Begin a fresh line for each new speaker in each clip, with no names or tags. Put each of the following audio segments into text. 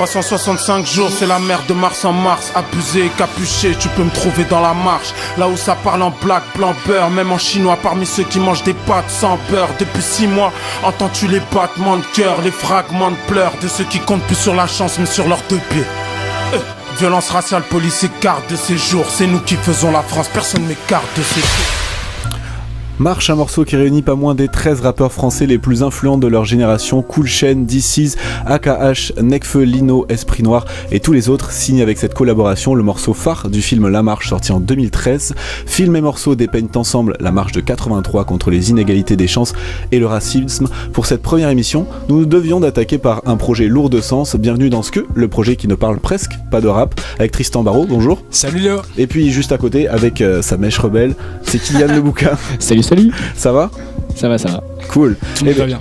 365 jours, c'est la mer de mars en mars. Abusé, capuché, tu peux me trouver dans la marche. Là où ça parle en black, blanc, beurre. Même en chinois, parmi ceux qui mangent des pâtes sans beurre. Depuis 6 mois, entends-tu les battements de cœur, les fragments de pleurs de ceux qui comptent plus sur la chance mais sur leurs 2 pieds. Violence raciale, police et carte de séjour. C'est nous qui faisons la France, personne m'écarte de ces jours.
Marche, un morceau qui réunit pas moins des 13 rappeurs français les plus influents de leur génération. Cool Chain, DC's, AKH, Nekfeu, Lino, Esprit Noir et tous les autres signent avec cette collaboration le morceau phare du film La Marche sorti en 2013. Film et morceau dépeignent ensemble la marche de 83 contre les inégalités des chances et le racisme. Pour cette première émission, nous nous devions d'attaquer par un projet lourd de sens. Bienvenue dans Ce Que, le projet qui ne parle presque pas de rap, avec Tristan Barraud, bonjour.
Salut Léo.
Et puis juste à côté, avec sa mèche rebelle, c'est Kylian Lebouka.
Salut.
Ça va ?
Ça va.
Cool.
Tout va bien.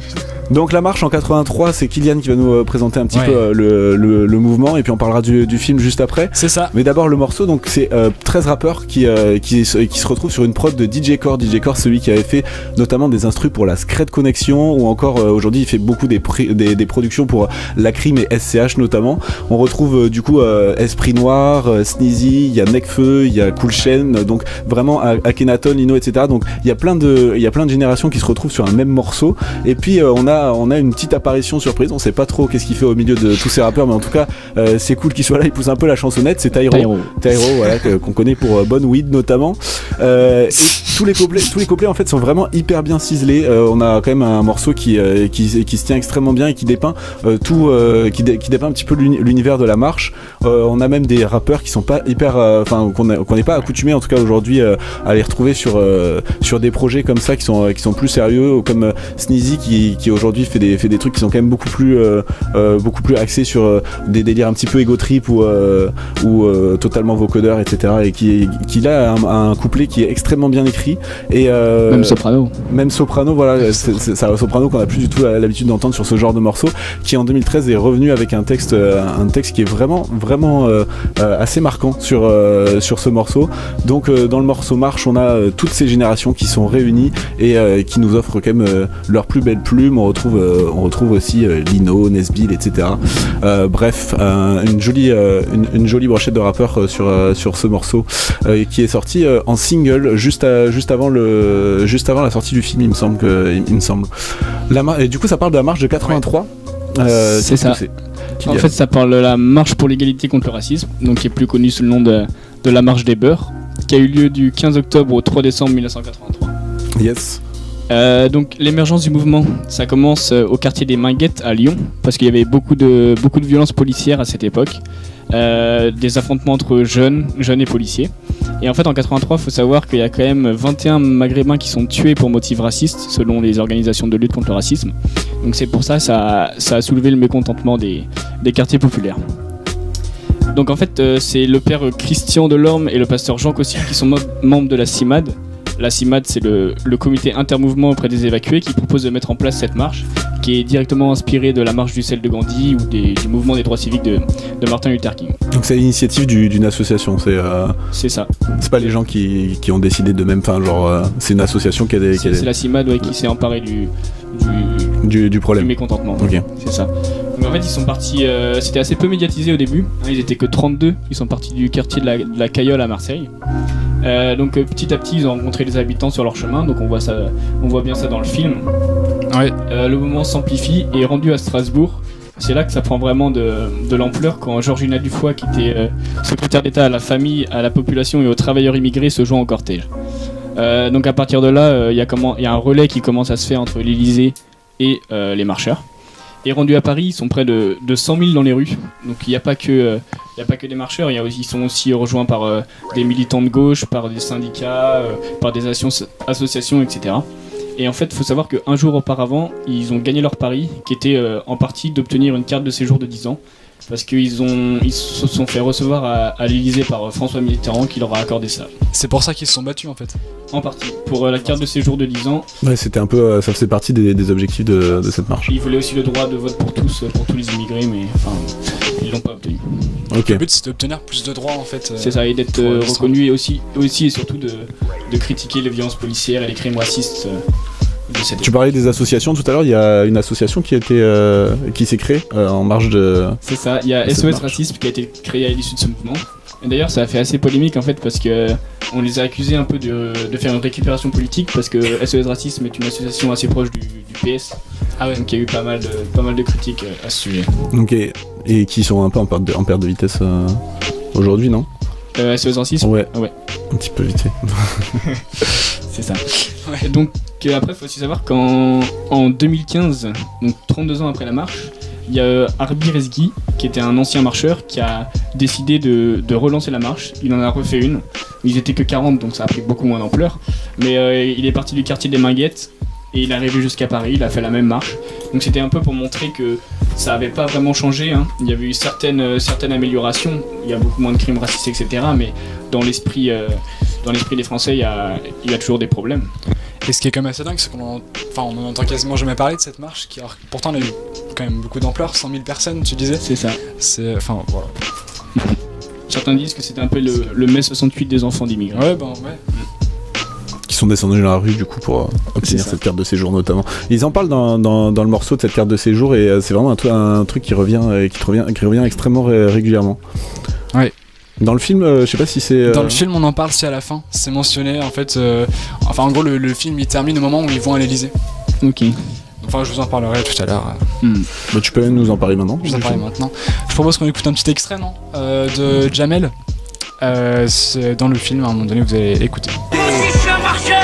Donc la marche en 83, c'est Kylian qui va nous présenter un petit peu le mouvement et puis on parlera du film juste après.
C'est ça.
Mais d'abord le morceau, donc c'est 13 rappeurs qui se retrouvent sur une prod de DJ Core. DJ Core, celui qui avait fait notamment des instrus pour la Scred Connection ou encore aujourd'hui il fait beaucoup des productions pour La Crime et SCH notamment. On retrouve du coup Esprit Noir, Sneezy, il y a Nekfeu, il y a Cool Chain, donc vraiment Akhenaton, Lino, etc. Donc il y a plein de générations qui se retrouvent sur un même morceau et puis on a une petite apparition surprise, on sait pas trop qu'est-ce qu'il fait au milieu de tous ces rappeurs, mais en tout cas c'est cool qu'il soit là, il pousse un peu la chansonnette, c'est Tyro voilà, qu'on connaît pour Bonne Weed notamment, et tous les couplets en fait sont vraiment hyper bien ciselés. On a quand même un morceau qui se tient extrêmement bien et qui dépeint qui dépeint un petit peu l'univers de la marche. On a même des rappeurs qui sont pas hyper qu'on n'est pas accoutumés en tout cas aujourd'hui à les retrouver sur des projets comme ça qui sont plus sérieux, comme Sneezy qui aujourd'hui fait des trucs qui sont quand même beaucoup plus axés sur des délires un petit peu ego trip ou totalement vocodeur, etc. et qui là a un couplet qui est extrêmement bien écrit et même soprano, voilà, c'est un soprano qu'on a plus du tout l'habitude d'entendre sur ce genre de morceau, qui en 2013 est revenu avec un texte qui est vraiment assez marquant sur ce morceau. Donc dans le morceau Marche, on a toutes ces générations qui sont réunies et qui nous offrent quand même leurs plus belles plumes. On retrouve aussi Lino, Nesbill, etc. Bref, une jolie brochette de rappeurs sur ce morceau qui est sorti en single juste avant la sortie du film, il me semble. Et du coup, ça parle de la marche de 83.
C'est ça. En fait, ça parle de la marche pour l'égalité contre le racisme, donc qui est plus connue sous le nom de la marche des beurs, qui a eu lieu du 15 octobre au 3 décembre 1983.
Yes.
Donc l'émergence du mouvement, ça commence au quartier des Minguettes à Lyon, parce qu'il y avait beaucoup de violences policières à cette époque, des affrontements entre jeunes et policiers. Et en fait en 83, il faut savoir qu'il y a quand même 21 Maghrébins qui sont tués pour motifs racistes, selon les organisations de lutte contre le racisme. Donc c'est pour ça a soulevé le mécontentement des quartiers populaires. Donc en fait c'est le père Christian Delorme et le pasteur Jean Cossy qui sont membres de la CIMAD. La CIMAD, c'est le comité intermouvement auprès des évacués qui propose de mettre en place cette marche, qui est directement inspirée de la marche du sel de Gandhi ou du mouvement des droits civiques de Martin Luther King. Donc
c'est l'initiative d'une association,
c'est ça.
C'est pas les gens qui ont décidé de même, c'est une association qui a des...
C'est la CIMAD qui s'est emparée
du problème.
Du mécontentement.
Ok.
C'est ça. Donc en fait ils sont partis, c'était assez peu médiatisé au début, ils étaient que 32, ils sont partis du quartier de la Cayolle à Marseille. Donc petit à petit ils ont rencontré les habitants sur leur chemin, donc on voit bien ça dans le film.
Ouais.
Le mouvement s'amplifie et est rendu à Strasbourg. C'est là que ça prend vraiment de l'ampleur quand Georgina Dufoy, qui était secrétaire d'État à la famille, à la population et aux travailleurs immigrés, se joint au cortège. Donc à partir de là, il y a un relais qui commence à se faire entre l'Élysée et les marcheurs. Et rendus à Paris, ils sont près de 100 000 dans les rues. Donc il n'y a pas que des marcheurs, ils sont aussi rejoints par des militants de gauche, par des syndicats, par des associations, etc. Et en fait, il faut savoir qu'un jour auparavant, ils ont gagné leur pari, qui était en partie d'obtenir une carte de séjour de 10 ans. Parce qu'ils se sont fait recevoir à l'Elysée par François Mitterrand qui leur a accordé ça.
C'est pour ça qu'ils se sont battus en fait.
En partie, pour la carte de séjour de 10 ans.
Ouais, c'était un peu, ça faisait partie des objectifs de cette marche.
Ils voulaient aussi le droit de vote pour tous les immigrés, mais ils l'ont pas obtenu.
Okay.
Le but c'est d'obtenir plus de droits en fait.
C'est ça, et d'être reconnu et aussi et surtout de critiquer les violences policières et les crimes racistes décédé.
Tu parlais des associations tout à l'heure, il y a une association qui s'est créée en marge de...
C'est ça, il y a
Cette
SOS
marche.
Racisme qui a été créé à l'issue de ce mouvement. Et d'ailleurs, ça a fait assez polémique en fait parce que on les a accusés un peu de faire une récupération politique parce que SOS Racisme est une association assez proche du PS.
Ah ouais.
Donc il y a eu pas mal de critiques à ce sujet.
Ok, et qui sont un peu en perte de vitesse aujourd'hui, non?
SOS Racisme.
Ouais.
Ouais.
Un petit peu vite fait.
C'est ça. Et donc après, il faut aussi savoir qu'en 2015, donc 32 ans après la marche, il y a Arbi Rezghi, qui était un ancien marcheur, qui a décidé de relancer la marche. Il en a refait une. Ils étaient que 40, donc ça a pris beaucoup moins d'ampleur. Mais il est parti du quartier des Minguettes et il est arrivé jusqu'à Paris. Il a fait la même marche. Donc c'était un peu pour montrer que ça avait pas vraiment changé. Hein. Il y avait eu certaines améliorations. Il y a beaucoup moins de crimes racistes, etc. Mais dans l'esprit des Français, il y a toujours des problèmes.
Et ce qui est quand même assez dingue, c'est qu'on en entend quasiment jamais parler de cette marche, qui alors, pourtant elle a eu quand même beaucoup d'ampleur, 100 000 personnes, tu disais.
C'est ça.
Enfin, voilà.
Certains disent que c'était un peu le mai 68 des enfants d'immigrés.
Ouais, ouais.
Qui sont descendus dans la rue du coup pour obtenir cette carte de séjour notamment. Ils en parlent dans le morceau de cette carte de séjour et c'est vraiment un truc qui revient extrêmement régulièrement.
Ouais.
Dans le film, je sais pas si c'est...
Dans le film, on en parle si à la fin. C'est mentionné, en fait. En gros, le film, il termine au moment où ils vont à l'Elysée.
Ok.
Enfin, je vous en parlerai tout à l'heure.
Bah, tu peux même nous en parler maintenant.
Je vous en parlerai maintenant. Je propose qu'on écoute un petit extrait, non de Jamel. C'est dans le film, à un moment donné, vous allez écouter.
Moi aussi, je suis un marcheur.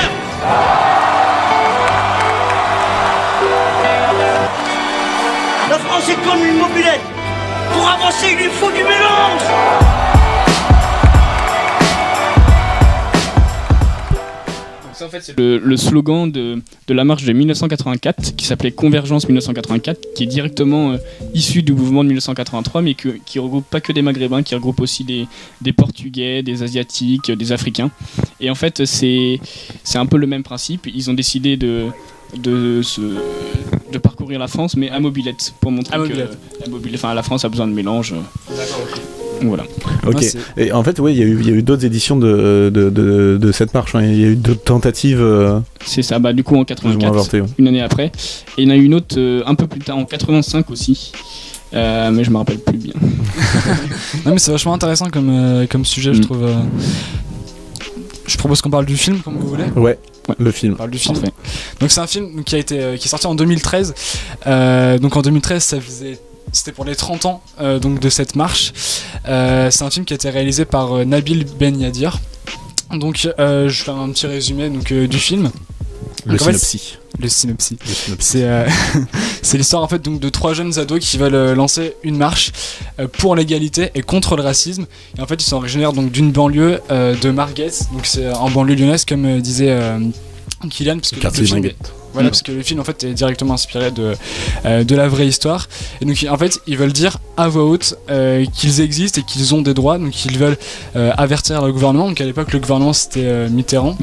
La France est comme une mobilette. Pour avancer, il lui faut du mélange.
Ça, en fait, c'est le slogan de la marche de 1984 qui s'appelait Convergence 1984, qui est directement issu du mouvement de 1983, mais qui regroupe pas que des Maghrébins, qui regroupe aussi des Portugais, des Asiatiques, des Africains. Et en fait, c'est un peu le même principe. Ils ont décidé de parcourir la France, mais à mobilette, pour montrer que la France a besoin de mélange. Voilà.
Ok.
Moi,
et en fait, ouais, il y a eu d'autres éditions de cette marche. Hein. Il y a eu d'autres tentatives.
C'est ça. Bah du coup en 84,
avorté, ouais.
une année après, et il y en a eu une autre un peu plus tard en 85 aussi. Mais je me rappelle plus bien.
Non, mais c'est vachement intéressant comme sujet, je trouve. Je propose qu'on parle du film, comme vous voulez.
Ouais. Le film.
On parle du film.
Parfait.
Donc c'est un film qui est sorti en 2013. Donc en 2013, c'était pour les 30 ans donc de cette marche. C'est un film qui a été réalisé par Nabil Ben Yadir. Donc je vais faire un petit résumé du film.
Le
Donc, en fait,
synopsis.
Le synopsis. C'est l'histoire en fait donc de 3 jeunes ados qui veulent lancer une marche pour l'égalité et contre le racisme. Et en fait, ils sont originaires donc d'une banlieue de Marguès. Donc c'est en banlieue lyonnaise, comme disait Kylian, parce que
Quartier
le film,
Minguette.
voilà, parce que le film en fait est directement inspiré de la vraie histoire. Et donc en fait, ils veulent dire à voix haute qu'ils existent et qu'ils ont des droits. Donc ils veulent avertir le gouvernement. Donc à l'époque, le gouvernement c'était Mitterrand.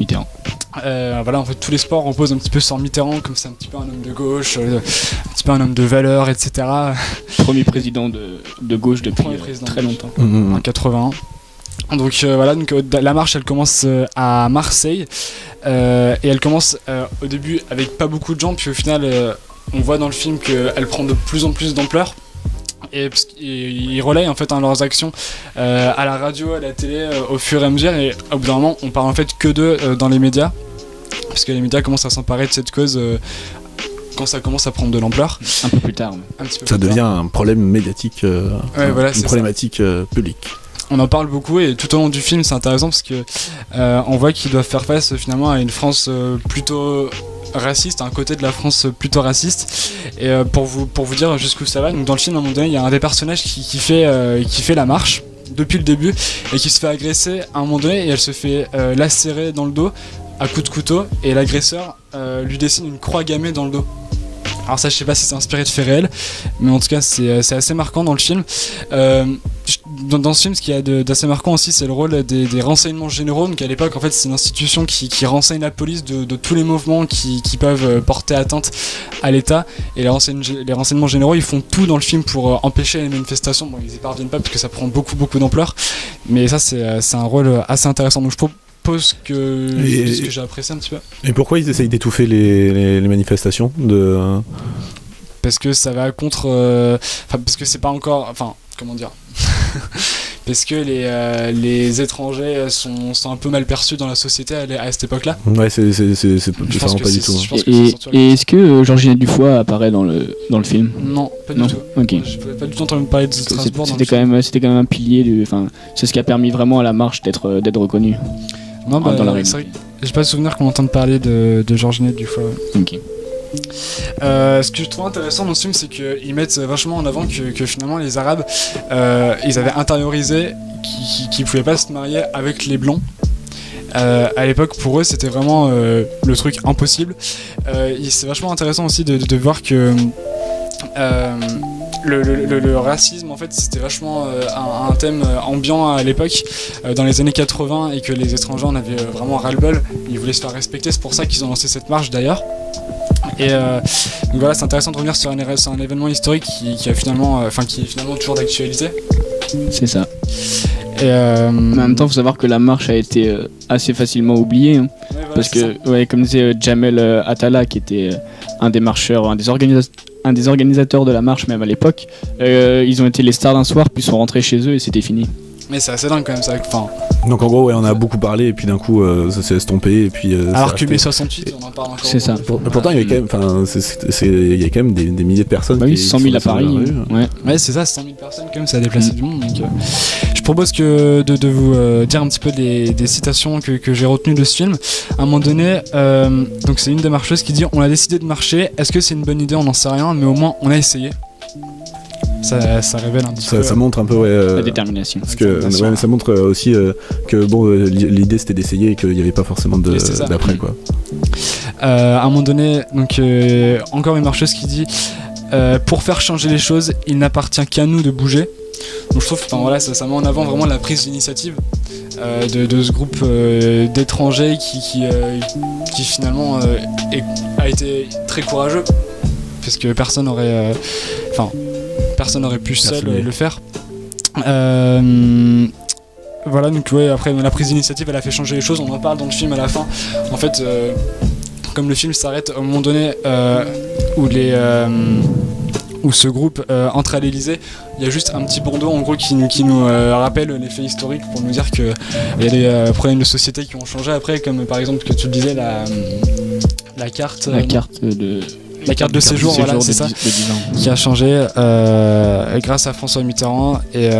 Voilà, en fait, tous les sports reposent un petit peu sur Mitterrand, comme c'est un petit peu un homme de gauche, un petit peu un homme de valeur, etc.
Premier président de gauche depuis très longtemps.
En 81. Donc voilà, la marche elle commence à Marseille et elle commence au début avec pas beaucoup de gens, puis au final on voit dans le film qu'elle prend de plus en plus d'ampleur. Et ils relayent en fait leurs actions à la radio, à la télé au fur et à mesure, et au bout d'un moment on parle en fait que d'eux dans les médias, parce que les médias commencent à s'emparer de cette cause quand ça commence à prendre de l'ampleur.
Un peu plus tard.
Un petit peu
Ça
plus
devient
tard.
un problème médiatique,
voilà,
une
c'est
problématique publique.
On en parle beaucoup et tout au long du film c'est intéressant parce que on voit qu'ils doivent faire face finalement à une France plutôt raciste, à un côté de la France plutôt raciste. Et pour vous dire jusqu'où ça va, donc dans le film à un moment donné il y a un des personnages qui fait la marche depuis le début et qui se fait agresser à un moment donné, et elle se fait lacérer dans le dos à coups de couteau, et l'agresseur lui dessine une croix gammée dans le dos. Alors ça, je sais pas si c'est inspiré de faits réels, mais en tout cas c'est assez marquant dans le film. Dans ce film, ce qu'il y a d'assez marquant aussi, c'est le rôle des renseignements généraux. Donc à l'époque, en fait, c'est une institution qui renseigne la police de tous les mouvements qui peuvent porter atteinte à l'État. Et les renseignements généraux, ils font tout dans le film pour empêcher les manifestations. Bon, ils y parviennent pas parce que ça prend beaucoup d'ampleur, mais ça c'est un rôle assez intéressant. Donc suppose que c'est ce que j'ai apprécié un petit peu.
Et pourquoi ils essayent d'étouffer les manifestations
Parce que ça va contre... parce que c'est pas encore... Enfin, comment dire parce que les étrangers sont un peu mal perçus dans la société à cette époque-là.
Ouais, c'est vraiment pas du tout.
Et est-ce que Georginette Dufoy apparaît dans le film ?
Non, pas du tout.
Ok.
Je pouvais pas du tout entendre parler de Strasbourg.
C'était quand même un pilier c'est ce qui a permis vraiment à la marche d'être reconnue.
Non,
dans la
c'est vrai que j'ai pas le souvenir qu'on entende parler de Georginette Dufoy.
Ok.
Ce que je trouve intéressant dans ce film, c'est qu'ils mettent vachement en avant que finalement les Arabes, ils avaient intériorisé qu'ils pouvaient pas se marier avec les Blancs. À l'époque, pour eux, c'était vraiment le truc impossible. C'est vachement intéressant aussi de voir que le racisme, en fait, c'était vachement un thème ambiant à l'époque, dans les années 80, et que les étrangers en avaient vraiment ras-le-bol. Ils voulaient se faire respecter, c'est pour ça qu'ils ont lancé cette marche d'ailleurs. Et donc voilà, c'est intéressant de revenir sur un événement historique qui est finalement toujours d'actualité.
C'est ça. Et en même temps, il faut savoir que la marche a été assez facilement oubliée, hein, ouais, voilà, parce que, comme disait Jamel Attala, qui était un des marcheurs, un des organisateurs de la marche même à l'époque, ils ont été les stars d'un soir, puis sont rentrés chez eux et c'était fini.
Mais c'est assez dingue quand même ça.
Donc en gros, on a beaucoup parlé et puis d'un coup, ça s'est estompé et puis.
Alors que mai 68, on en parle encore.
C'est ça.
Pourtant, il y avait quand même, il y a quand même des milliers de personnes.
Bah oui, 100 000 à Paris.
Ouais, c'est ça, 100 000 personnes quand même, ça a déplacé du monde. Donc, je propose de vous dire un petit peu des citations que j'ai retenues de ce film. À un moment donné, donc c'est une des marcheuses qui dit: on a décidé de marcher. Est-ce que c'est une bonne idée? On n'en sait rien, mais au moins on a essayé. Ça révèle un petit peu.
Ça montre un peu
la détermination.
Parce que mais ça montre aussi que bon, l'idée c'était d'essayer et qu'il n'y avait pas forcément d'après quoi.
À un moment donné, donc encore une marcheuse qui dit: pour faire changer les choses, il n'appartient qu'à nous de bouger. Donc je trouve que ça met en avant vraiment la prise d'initiative de ce groupe d'étrangers qui finalement a été très courageux, parce que personne n'aurait pu seul le faire. Voilà, donc ouais, après la prise d'initiative, elle a fait changer les choses. On en parle dans le film à la fin. En fait, comme le film s'arrête au moment donné où ce groupe entre à l'Elysée, il y a juste un petit bandeau en gros qui nous rappelle les faits historiques pour nous dire qu'il y a des problèmes de société qui ont changé après, comme par exemple, que tu le disais, la carte de séjour, voilà, c'est ça, qui a changé grâce à François Mitterrand. Et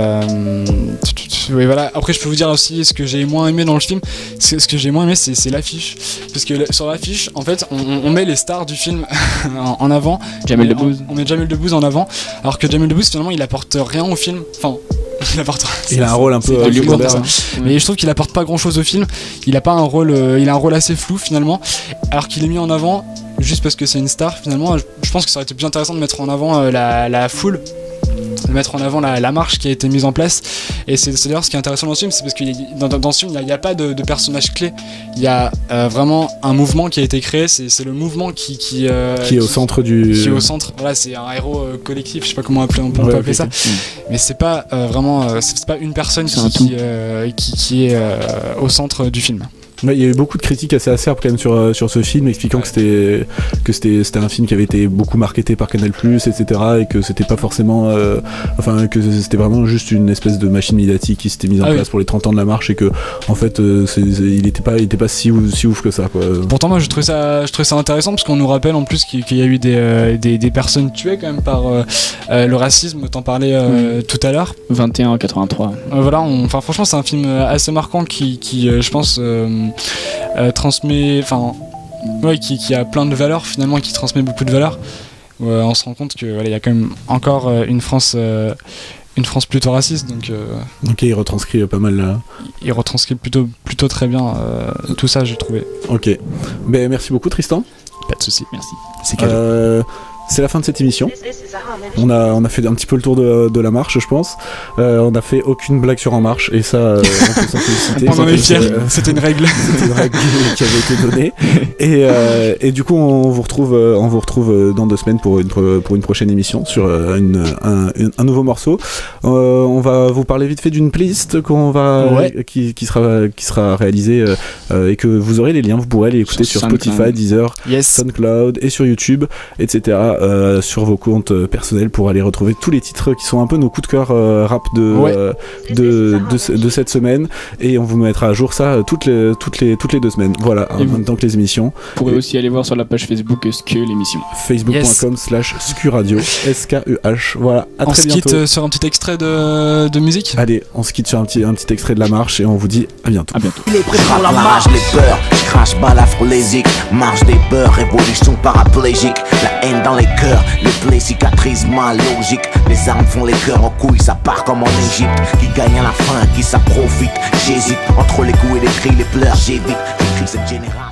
oui, voilà. Après, je peux vous dire aussi ce que j'ai moins aimé dans le film. Ce que j'ai moins aimé, c'est l'affiche, parce que sur l'affiche, en fait, on met les stars du film en avant.
Jamel Debbouze.
On met Jamel Debbouze en avant, alors que Jamel Debbouze, finalement, il apporte rien au film. Enfin,
il a un rôle un peu
secondaire, mais je trouve qu'il apporte pas grand chose au film. Il a pas un rôle, il a un rôle assez flou finalement, alors qu'il est mis en avant juste parce que c'est une star. Finalement, je pense que ça aurait été plus intéressant de mettre en avant la foule, de mettre en avant la marche qui a été mise en place. Et c'est d'ailleurs ce qui est intéressant dans ce film, c'est parce que dans ce film il n'y a pas de personnage clé. Il y a vraiment un mouvement qui a été créé. C'est le mouvement qui est
au centre du.
Qui est au centre. Voilà, c'est un héros collectif. Je sais pas comment on peut appeler ça. Mais c'est pas vraiment. C'est pas une personne qui est au centre du film.
Ouais, il y a eu beaucoup de critiques assez acerbes quand même sur ce film, expliquant que c'était un film qui avait été beaucoup marketé par Canal+, etc., et que c'était pas forcément que c'était vraiment juste une espèce de machine médiatique qui s'était mise en place pour les 30 ans de la marche, et que en fait il était pas si ouf que ça, quoi.
Pourtant moi je trouvais ça intéressant, parce qu'on nous rappelle en plus qu'il y a eu des personnes tuées quand même par le racisme, t'en parlais tout à l'heure.
21 en 83.
Voilà, franchement c'est un film assez marquant qui je pense transmet, qui a plein de valeurs finalement, qui transmet beaucoup de valeurs. On se rend compte que il y a quand même encore une France plutôt raciste, donc
il retranscrit pas mal.
Il retranscrit plutôt très bien tout ça, j'ai trouvé.
Ok, merci beaucoup Tristan.
Pas de soucis, merci.
C'est cadeau.
c'est la fin de cette émission. On a fait un petit peu le tour de la marche, je pense. On n'a fait aucune blague sur En Marche, et ça, on peut s'en féliciter.
On en est fiers, c'était une règle.
C'était une règle qui avait été donnée. Et du coup, on vous retrouve dans 2 semaines pour une prochaine émission sur un nouveau morceau. On va vous parler vite fait d'une playlist qui sera réalisée et que vous aurez les liens, vous pourrez aller écouter sur Spotify, Deezer, SoundCloud et sur YouTube, etc. Sur vos comptes personnels pour aller retrouver tous les titres qui sont un peu nos coups de cœur rap de cette semaine, et on vous mettra à jour ça toutes les 2 semaines. Voilà, en même temps que les émissions.
Vous pourrez aussi aller voir sur la page Facebook SKU l'émission.
Facebook.com/SKURadio SKUH. Voilà, à très bientôt.
On se quitte sur un petit extrait de musique.
Allez, on se quitte sur un petit extrait de La Marche et on vous dit à bientôt.
Il est prêt pour la marche, les peurs, crash balafrolésique, marche des beurs, révolution paraplégique, la haine dans les cœurs, les plaies cicatrisent mal logique, les armes font les cœurs en couilles, ça part comme en Égypte, qui gagne à la fin, qui ça profite, j'hésite, entre les coups et les cris, les pleurs, j'évite, les cris cette génération.